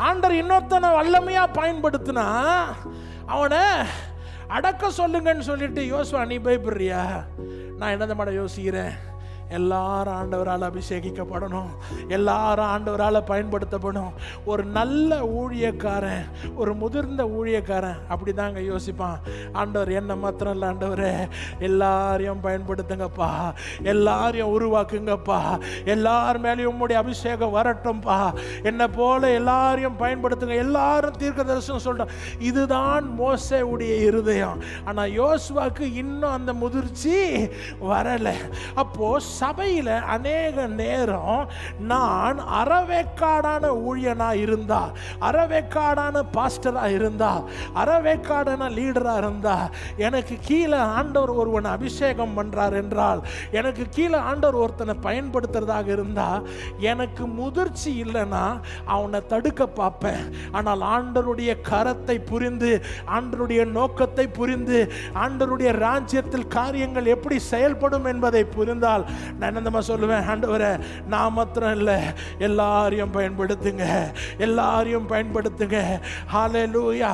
ஆண்டவர் இன்னொருத்தனை வல்லமையா பயன்படுத்தினா அவனை அடக்க சொல்லுங்கன்னு சொல்லிட்டு, யோசுவா நீ பயப்படுறியா? நான் என்னதை மாட யோசிக்கிறேன், எல்லாரும் ஆண்டவரால் அபிஷேகிக்கப்படணும், எல்லாரும் ஆண்டவரால் பயன்படுத்தப்படும். ஒரு நல்ல ஊழியக்காரன், ஒரு முதிர்ந்த ஊழியக்காரன் அப்படி தாங்க யோசிப்பான். ஆண்டவர் என்ன மாத்திரம் இல்லை, ஆண்டவரே எல்லாரையும் பயன்படுத்துங்கப்பா, எல்லாரையும் உருவாக்குங்கப்பா, எல்லார் மேலேயும் உம்முடைய அபிஷேகம் வரட்டும்பா, என்னை போல எல்லாரையும் பயன்படுத்துங்க, எல்லாரும் தீர்க்க தரிசனம் சொல்றோம். இதுதான் மோசேவுடைய இருதயம். ஆனால் யோசுவாக்கு இன்னும் அந்த முதிர்ச்சி வரலை. அப்போ சபையில் அநேக நேரம் நான் அறவேக்காடான ஊழியனா இருந்தா, அறவேக்காடான பாஸ்டரா இருந்தா, அறவேக்காடான லீடரா இருந்தா, எனக்கு கீழே ஆண்டவர் ஒருவனை அபிஷேகம் பண்றார் என்றால், எனக்கு கீழே ஆண்டவர் ஒருத்தனை பயன்படுத்துறதாக இருந்தா, எனக்கு முதிர்ச்சி இல்லைன்னா அவனை தடுக்க பார்ப்பேன். ஆனால் ஆண்டவருடைய கரத்தை புரிந்து, ஆண்டவருடைய நோக்கத்தை புரிந்து, ஆண்டவருடைய ராஜ்யத்தில் காரியங்கள் எப்படி செயல்படும் என்பதை புரிந்தால் நான் என்னமா சொல்லுவேன், ஆண்டவரே நான் மாத்திரம் இல்லை, எல்லாரையும் பயன்படுத்துங்க, எல்லாரையும் பயன்படுத்துங்க. ஹல்லேலூயா.